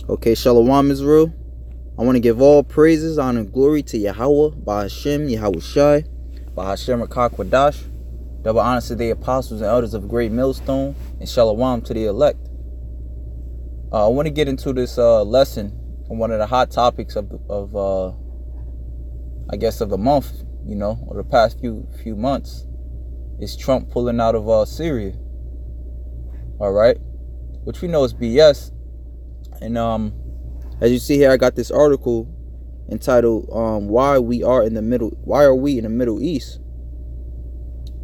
Okay, Shalom Israel. I want to give all praises, honor, and glory to Yahweh, Bahashem, Yahweh Shai, Bahashem Rakakwadash. Double honor to the apostles and elders of Great Millstone, and Shalom to the elect. I want to get into this lesson on one of the hot topics of I guess of the month, or the past few months. Is Trump pulling out of Syria? All right, which we know is BS. And as you see here, I got this article entitled why are we in the Middle East?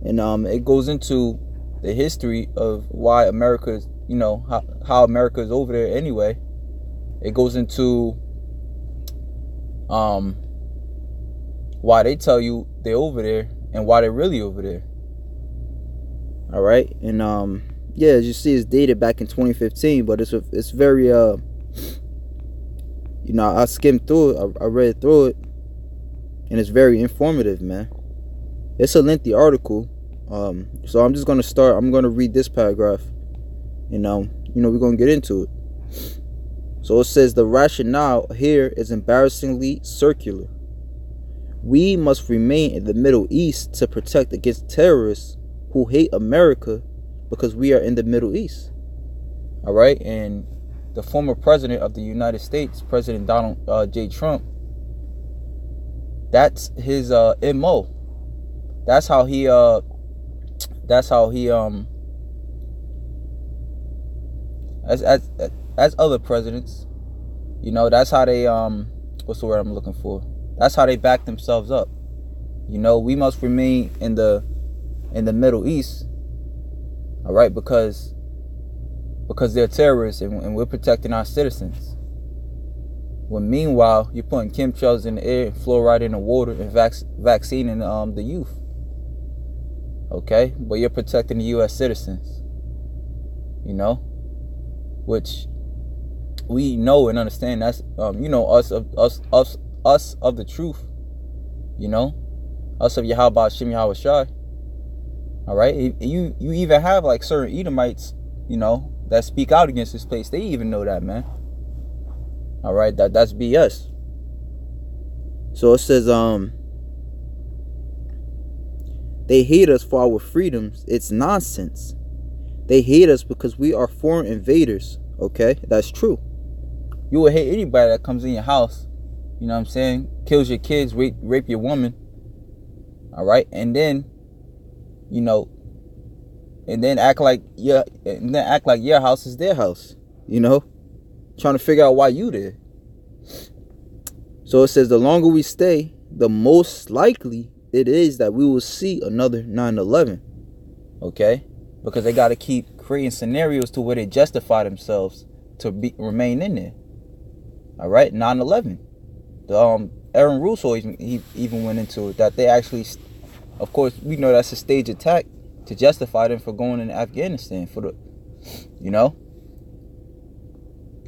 And it goes into the history of why America is, how America is over there anyway. It goes into why they tell you they're over there and why they're really over there. All right, and yeah, as you see, it's dated back in 2015, but it's very I skimmed through it, I read through it, and it's very informative, man. It's a lengthy article, so I'm just gonna start. I'm gonna read this paragraph, and we're gonna get into it. So it says the rationale here is embarrassingly circular. We must remain in the Middle East to protect against terrorists who hate America because we are in the Middle East. All right, and the former president of the United States, President Donald J. Trump, that's his MO. That's how he as other presidents, that's how they what's the word I'm looking for? That's how they back themselves up. We must remain in the Middle East, all right, because they're terrorists and we're protecting our citizens. When meanwhile, you're putting chemtrails in the air, fluoride in the water, and vaccinating the youth. Okay, but you're protecting the U.S. citizens. Which we know and understand. That's us of the truth. Us of Yahweh Shem Yahweh Shai. All right, you even have like certain Edomites, that speak out against this place. They even know that, man. All right, that's BS. So it says they hate us for our freedoms. It's nonsense. They hate us because we are foreign invaders. Okay, that's true. You would hate anybody that comes in your house, kills your kids, rape your woman. All right, and then act like your house is their house, trying to figure out why you there. So it says the longer we stay, the most likely it is that we will see another 9/11. Okay, because they got to keep creating scenarios to where they justify themselves to remain in there. All right, 9/11. Aaron Russo even went into it, that they actually, of course, we know that's a stage attack to justify them for going into Afghanistan for the,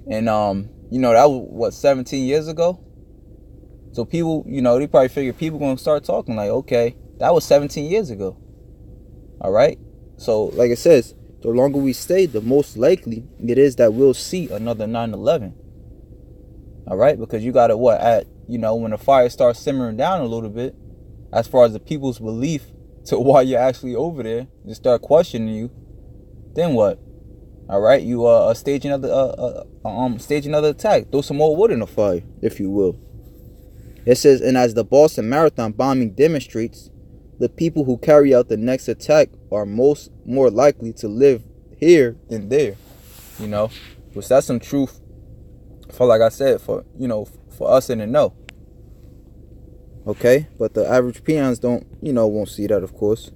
and that was what, 17 years ago. So people, they probably figured people gonna start talking like, okay, that was 17 years ago. All right. So like it says, the longer we stay, the most likely it is that we'll see another 9/11. All right, because you gotta when the fire starts simmering down a little bit, as far as the people's belief to why you're actually over there, they start questioning you. Then what? All right, you stage another attack. Throw some more wood in the fire, if you will. It says, and as the Boston Marathon bombing demonstrates, the people who carry out the next attack are more likely to live here than there. Which that's some truth. For, like I said, for us in the know. Okay, but the average peons won't see that, of course.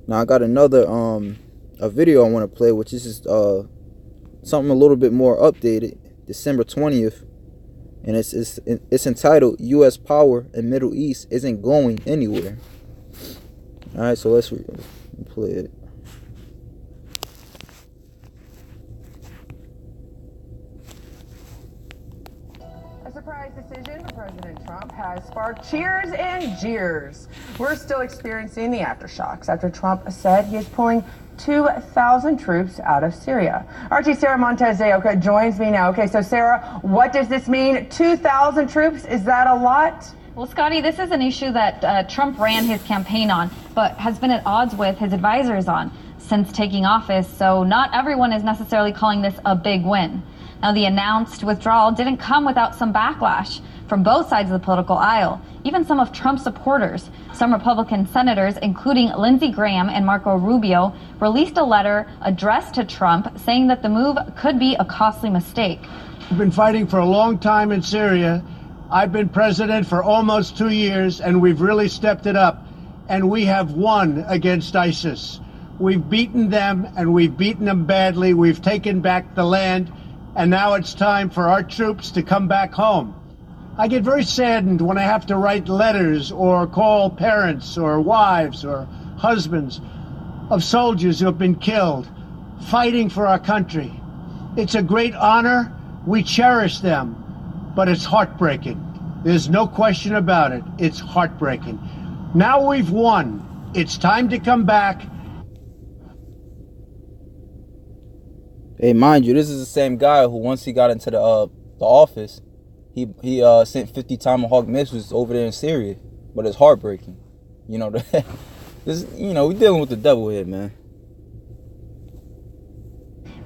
Now I got another a video I want to play, which is just something a little bit more updated, December 20th, and it's entitled "U.S. Power in Middle East Isn't Going Anywhere." All right, so let's play it. A surprise decision for President Trump has sparked cheers and jeers. We're still experiencing the aftershocks after Trump said he is pulling 2,000 troops out of Syria. RT Sarah Montez joins me now. Okay, so Sarah, what does this mean? 2,000 troops, is that a lot? Well, Scotty, this is an issue that Trump ran his campaign on, but has been at odds with his advisors on since taking office, so not everyone is necessarily calling this a big win. Now, the announced withdrawal didn't come without some backlash from both sides of the political aisle, even some of Trump's supporters. Some Republican senators, including Lindsey Graham and Marco Rubio, released a letter addressed to Trump saying that the move could be a costly mistake. We've been fighting for a long time in Syria. I've been president for almost 2 years, and we've really stepped it up. And we have won against ISIS. We've beaten them, and we've beaten them badly. We've taken back the land, and now it's time for our troops to come back home. I get very saddened when I have to write letters or call parents or wives or husbands of soldiers who have been killed, fighting for our country. It's a great honor. We cherish them, but it's heartbreaking. There's no question about it. It's heartbreaking. Now we've won. It's time to come back. Hey, mind you, this is the same guy who, once he got into the office, he sent 50 Tomahawk missiles over there in Syria. But it's heartbreaking. You know, we're dealing with the devil here, man.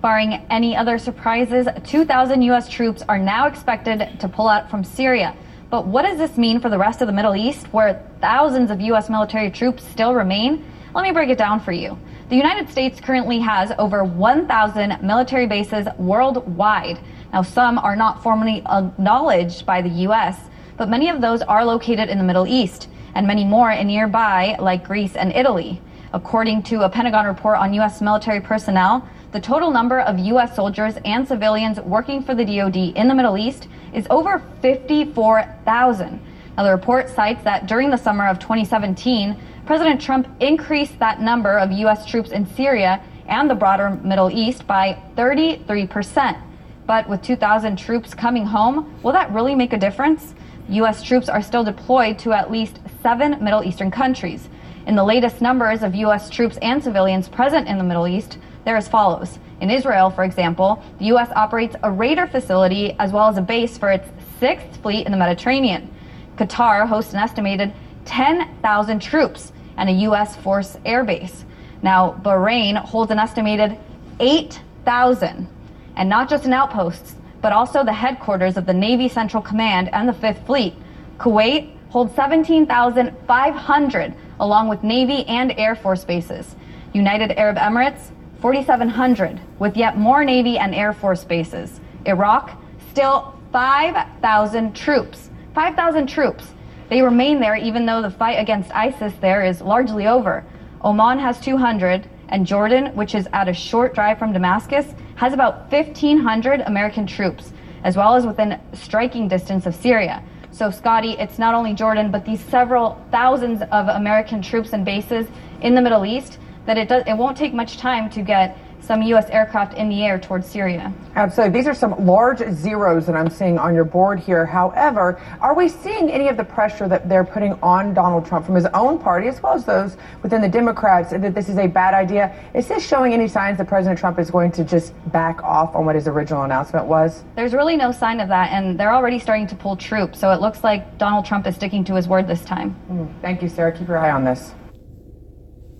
Barring any other surprises, 2,000 U.S. troops are now expected to pull out from Syria. But what does this mean for the rest of the Middle East, where thousands of U.S. military troops still remain? Let me break it down for you. The United States currently has over 1,000 military bases worldwide. Now, some are not formally acknowledged by the U.S., but many of those are located in the Middle East, and many more in nearby, like Greece and Italy. According to a Pentagon report on U.S. military personnel, the total number of U.S. soldiers and civilians working for the DoD in the Middle East is over 54,000. Now, the report cites that during the summer of 2017, President Trump increased that number of U.S. troops in Syria and the broader Middle East by 33%. But with 2,000 troops coming home, will that really make a difference? U.S. troops are still deployed to at least 7 Middle Eastern countries. In the latest numbers of U.S. troops and civilians present in the Middle East, they're as follows. In Israel, for example, the U.S. operates a radar facility as well as a base for its 6th Fleet in the Mediterranean. Qatar hosts an estimated 10,000 troops and a U.S. force air base. Now, Bahrain holds an estimated 8,000, and not just in outposts, but also the headquarters of the Navy Central Command and the 5th Fleet. Kuwait holds 17,500, along with Navy and Air Force bases. United Arab Emirates, 4,700, with yet more Navy and Air Force bases. Iraq, still 5,000 troops. 5,000 troops. They remain there even though the fight against ISIS there is largely over. Oman has 200, and Jordan, which is at a short drive from Damascus, has about 1,500 American troops, as well as within striking distance of Syria. So, Scotty, it's not only Jordan, but these several thousands of American troops and bases in the Middle East that it won't take much time to get some U.S. aircraft in the air towards Syria. Absolutely. These are some large zeros that I'm seeing on your board here. However, are we seeing any of the pressure that they're putting on Donald Trump from his own party, as well as those within the Democrats, that this is a bad idea? Is this showing any signs that President Trump is going to just back off on what his original announcement was? There's really no sign of that, and they're already starting to pull troops, so it looks like Donald Trump is sticking to his word this time. Thank you, Sarah. Keep your eye on this.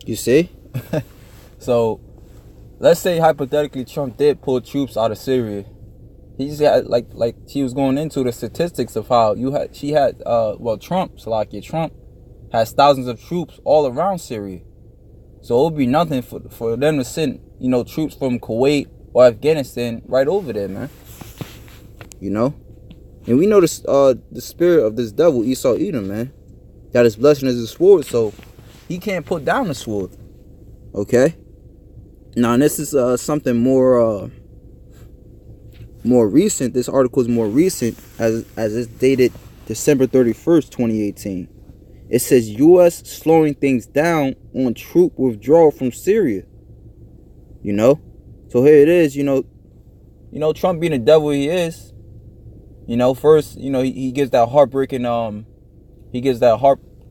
You see? So, let's say hypothetically Trump did pull troops out of Syria. He just had like he was going into the statistics of how Trump has thousands of troops all around Syria. So it would be nothing for them to send, troops from Kuwait or Afghanistan right over there, man. And we know the spirit of this devil, Esau Edom, man. That his blessing is a sword, so he can't put down the sword. Okay? Now, this is something more recent. This article is more recent, as it's dated December 31st, 2018. It says U.S. slowing things down on troop withdrawal from Syria. So here it is. Trump being the devil he is. First, he gives that heartbreaking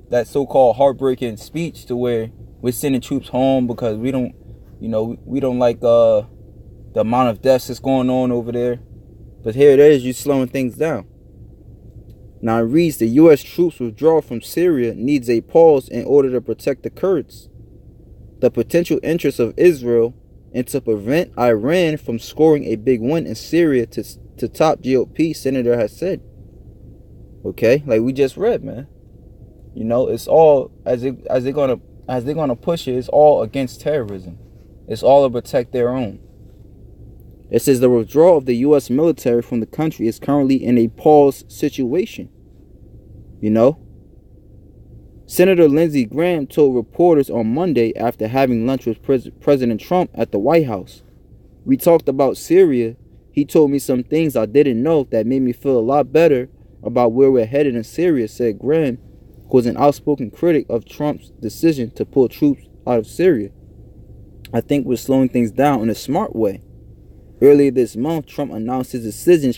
that so-called heartbreaking speech to where we're sending troops home because we don't You know, we don't like the amount of deaths that's going on over there. But here it is, you're slowing things down. Now it reads, the U.S. troops withdrawal from Syria needs a pause in order to protect the Kurds. The potential interests of Israel and to prevent Iran from scoring a big win in Syria to top GOP senator has said. Okay, like we just read, man. You know, it's all as they're gonna push it. It's all against terrorism. It's all to protect their own. It says the withdrawal of the U.S. military from the country is currently in a pause situation. You know, Senator Lindsey Graham told reporters on Monday after having lunch with President Trump at the White House. We talked about Syria. He told me some things I didn't know that made me feel a lot better about where we're headed in Syria, said Graham, who was an outspoken critic of Trump's decision to pull troops out of Syria. I think we're slowing things down in a smart way. Earlier this month, Trump announced his decision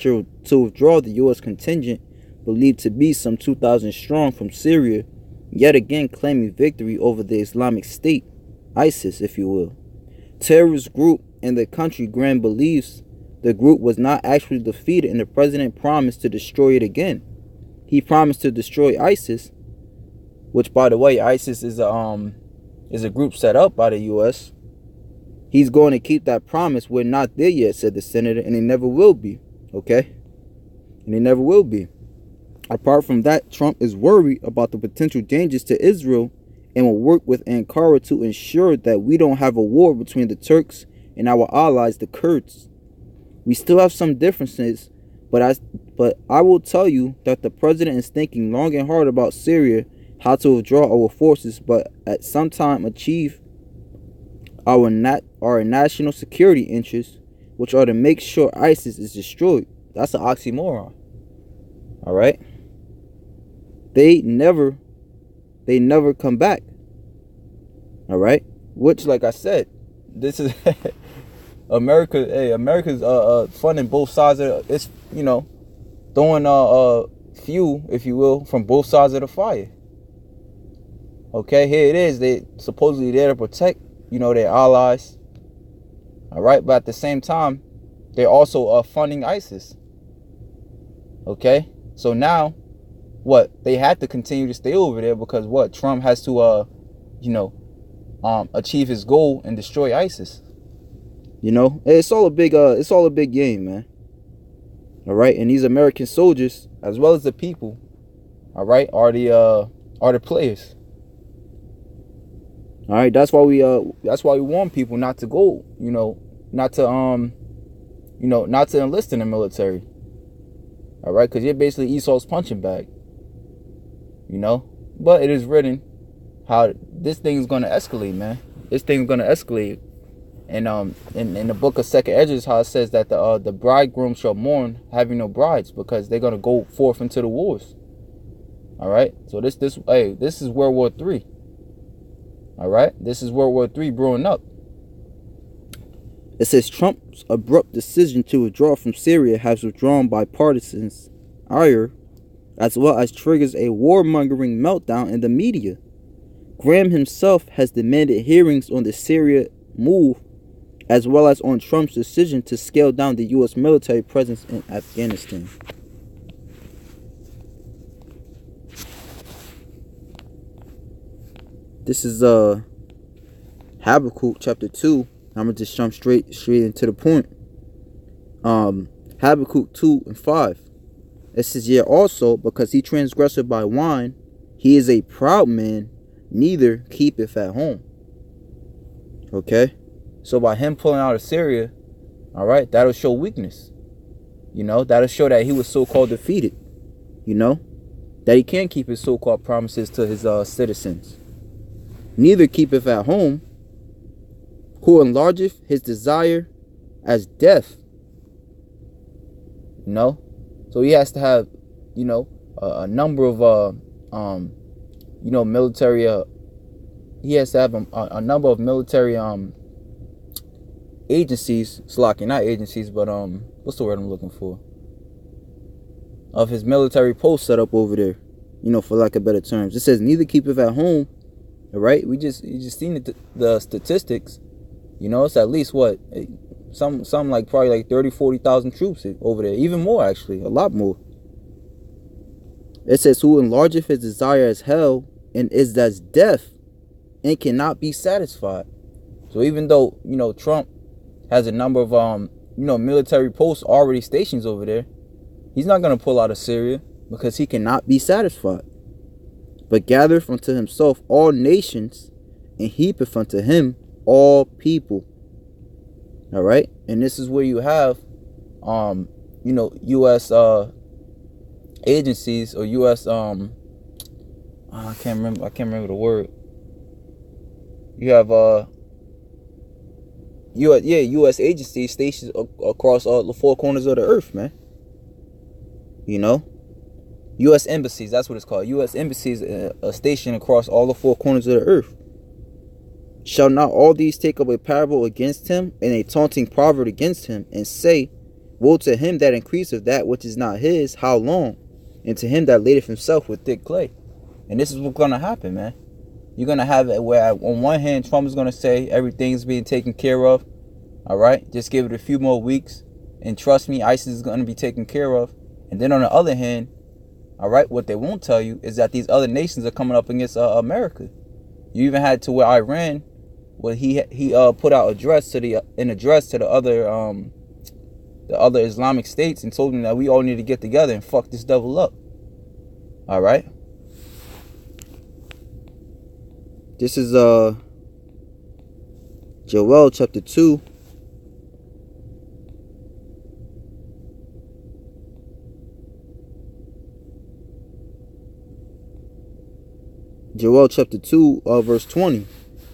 to withdraw the U.S. contingent, believed to be some 2,000 strong, from Syria, yet again claiming victory over the Islamic State, ISIS, if you will. Terrorist group in the country, Graham believes the group was not actually defeated, and the president promised to destroy it again. He promised to destroy ISIS, which, by the way, ISIS is a group set up by the U.S. He's going to keep that promise. We're not there yet, said the senator, and he never will be. Okay? And he never will be. Apart from that, Trump is worried about the potential dangers to Israel and will work with Ankara to ensure that we don't have a war between the Turks and our allies, the Kurds. We still have some differences, but I will tell you that the president is thinking long and hard about Syria, how to withdraw our forces, but at some time achieve our national security interests, which are to make sure ISIS is destroyed. That's an oxymoron. All right? They never come back. All right? Which, like I said, this is America. Hey, America's funding both sides of it's, you know, throwing fuel, if you will, from both sides of the fire. Okay, here it is. They supposedly there to protect, you know, their allies. All right, but at the same time, they're also funding ISIS. Okay, so now, what, they had to continue to stay over there because what, Trump has to, you know, achieve his goal and destroy ISIS. You know, it's all a big game, man. All right, and these American soldiers, as well as the people, all right, are the players. All right, that's why we warn people not to go, you know, not to enlist in the military. All right, because you're basically Esau's punching bag. You know, but it is written how this thing is going to escalate, man. This thing is going to escalate, and in the book of Second Esdras, how it says that the bridegroom shall mourn having no brides because they're going to go forth into the wars. All right, so this is World War III. All right, this is World War III brewing up. It says Trump's abrupt decision to withdraw from Syria has withdrawn bipartisans' ire, as well as triggers a warmongering meltdown in the media. Graham himself has demanded hearings on the Syria move, as well as on Trump's decision to scale down the U.S. military presence in Afghanistan. This is Habakkuk chapter 2. I'm going to just jump straight into the point. Habakkuk 2 and 5. It says, yet also, because he transgressed by wine, he is a proud man, neither keepeth at home. Okay? So by him pulling out of Syria, all right, that'll show weakness. You know, that'll show that he was so-called defeated. You know, that he can't keep his so-called promises to his citizens. Neither keepeth at home, who enlargeth his desire as death. You know, so he has to have, you know, a number of you know, military. He has to have a number of military agencies. Slocking, not agencies, but what's the word I'm looking for? Of his military post set up over there. You know, for lack of better terms, it says neither keepeth at home. All right, you just seen the statistics. You know, it's at least what, some like probably like 30,000-40,000 troops over there, even more actually, a lot more. It says, who enlargeth his desire as hell and is as death and cannot be satisfied. So even though, you know, Trump has a number of you know, military posts already stationed over there, he's not going to pull out of Syria because he cannot be satisfied. But gathereth unto himself all nations and heapeth unto him all people. All right, and this is where you have you know, U.S. agencies or U.S. I can't remember the word. You have U.S. agencies stationed across all the four corners of the earth, man. You know, U.S. embassies, that's what it's called. U.S. embassies are stationed across all the four corners of the earth. Shall not all these take up a parable against him, and a taunting proverb against him, and say, woe to him that increaseth that which is not his, how long? And to him that ladeth himself with thick clay. And this is what's going to happen, man. You're going to have it where on one hand, Trump is going to say everything's being taken care of. All right, just give it a few more weeks. And trust me, ISIS is going to be taken care of. And then on the other hand, all right, what they won't tell you is that these other nations are coming up against America. You even had to where Iran, well, he put out an address to the other Islamic states and told them that we all need to get together and fuck this devil up. All right. This is Joel chapter 2. Joel chapter 2, verse 20.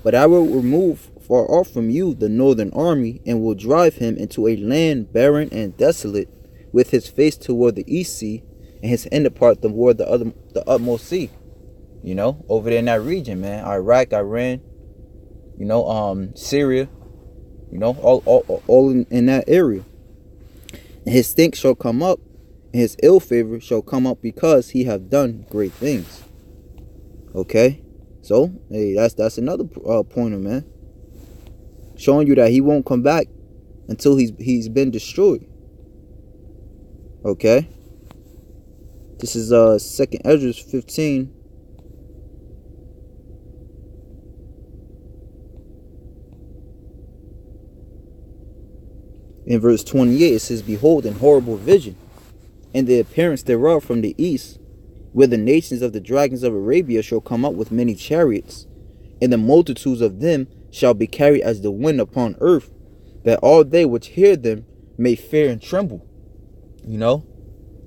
But I will remove far off from you the northern army, and will drive him into a land barren and desolate, with his face toward the east sea, and his inner part toward the utmost sea. You know, over there in that region, man. Iraq, Iran, you know, Syria, you know, all in that area. And his stink shall come up, and his ill favor shall come up, because he have done great things. Okay, so hey, that's another pointer, man, showing you that he won't come back until he's been destroyed. Okay, this is 2nd Ezra 15. In verse 28, it says, behold, an horrible vision, and the appearance thereof from the east, where the nations of the dragons of Arabia shall come up with many chariots, and the multitudes of them shall be carried as the wind upon earth, that all they which hear them may fear and tremble. You know,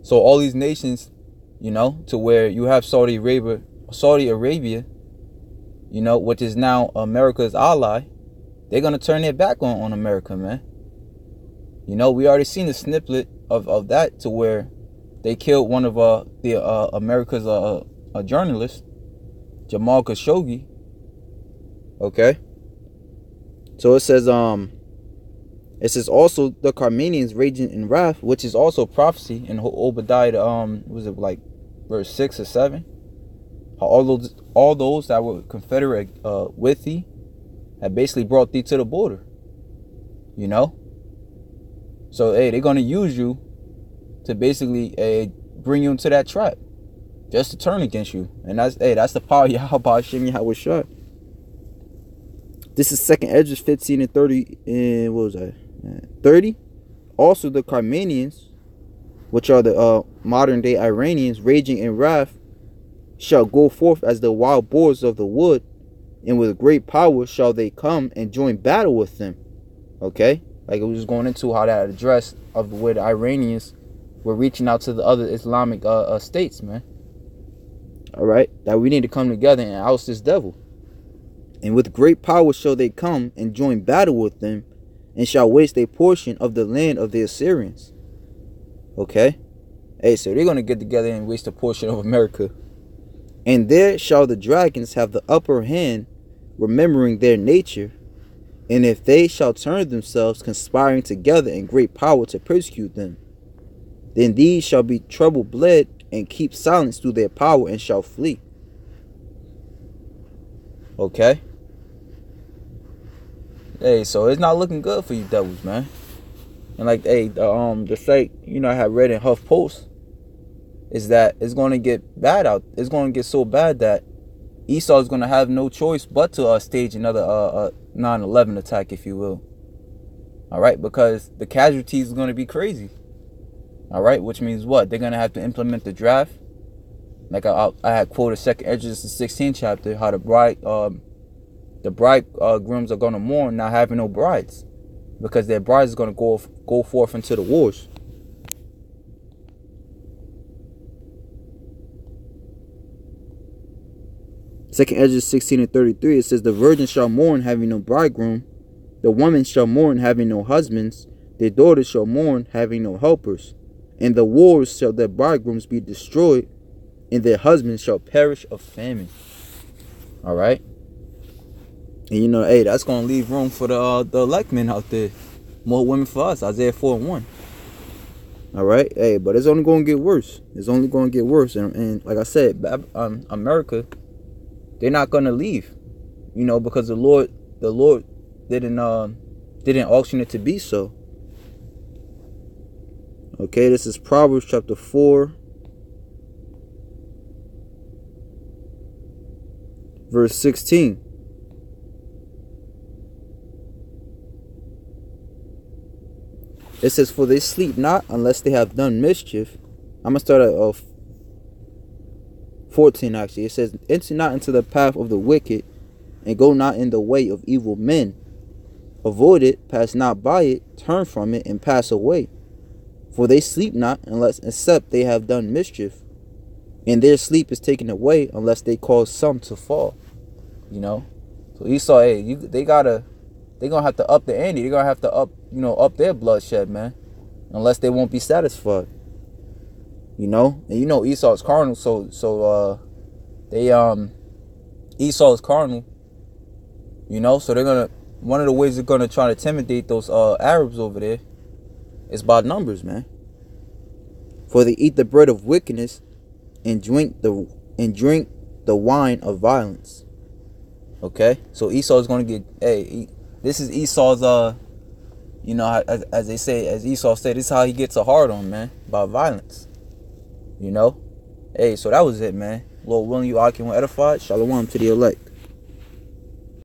so all these nations, you know, to where you have Saudi Arabia, you know, which is now America's ally, they're gonna turn their back on America, man. You know, we already seen the snippet of that, to where they killed one of America's journalists, Jamal Khashoggi. Okay. So it says also the Carmenians raging in wrath, which is also prophecy in Obadiah, was it like verse 6 or 7? All those that were confederate with thee had basically brought thee to the border. You know? So hey, they're gonna use you to basically bring you into that trap, just to turn against you. And that's the power of Yahweh Hashem Yahweh Shai. This is 2nd Ezra 15 and 30. And what was that? 30. Also the Carmenians, which are the modern day Iranians, raging in wrath, shall go forth as the wild boars of the wood, and with great power shall they come and join battle with them. Okay, like it was just going into how that address of where the Iranians were reaching out to the other Islamic states, man. All right, that we need to come together and oust this devil. And with great power shall they come and join battle with them, and shall waste a portion of the land of the Assyrians. Okay, hey, so they're gonna get together and waste a portion of America. And there shall the dragons have the upper hand, remembering their nature. And if they shall turn themselves, conspiring together in great power to persecute them, then these shall be trouble bled, and keep silence through their power, and shall flee. Okay. Hey, so it's not looking good for you devils, man. And like, hey, the site, you know, I had read in HuffPost is that it's going to get bad out. It's going to get so bad that Esau is going to have no choice but to stage another 9/11 attack, if you will. All right, because the casualties is going to be crazy. All right, which means what? They're going to have to implement the draft. Like I had quoted 2nd Esdras, the 16th chapter, how the bridegrooms are going to mourn not having no brides, because their brides is going to go forth into the wars. Second Esdras 16:33, it says, the virgin shall mourn having no bridegroom, the woman shall mourn having no husbands, their daughters shall mourn having no helpers, and the wars shall their bridegrooms be destroyed, and their husbands shall perish of famine. All right. And you know, hey, that's going to leave room for the elect men out there. More women for us. Isaiah 4:1. All right. Hey, but it's only going to get worse. It's only going to get worse. And like I said, America, they're not going to leave. You know, because the Lord didn't auction it to be so. Okay, this is Proverbs chapter 4. Verse 16. It says, for they sleep not unless they have done mischief. I'm going to start at 14 actually. It says, enter not into the path of the wicked, and go not in the way of evil men. Avoid it, pass not by it, turn from it, and pass away. For they sleep not unless except they have done mischief, and their sleep is taken away unless they cause some to fall. You know, so Esau, hey, they're gonna have to up the ante. They're gonna have to up their bloodshed, man, unless they won't be satisfied. You know, and you know Esau is carnal, so Esau is carnal. You know, so one of the ways they're gonna try to intimidate those Arabs over there is by numbers, man. For they eat the bread of wickedness and drink the wine of violence. Okay, so Esau is going to get, hey, this is Esau's, you know, as Esau said, this is how he gets a hard on, man, by violence. You know, hey, so that was it, man. Lord willing, you all can edify. Shalom to the elect.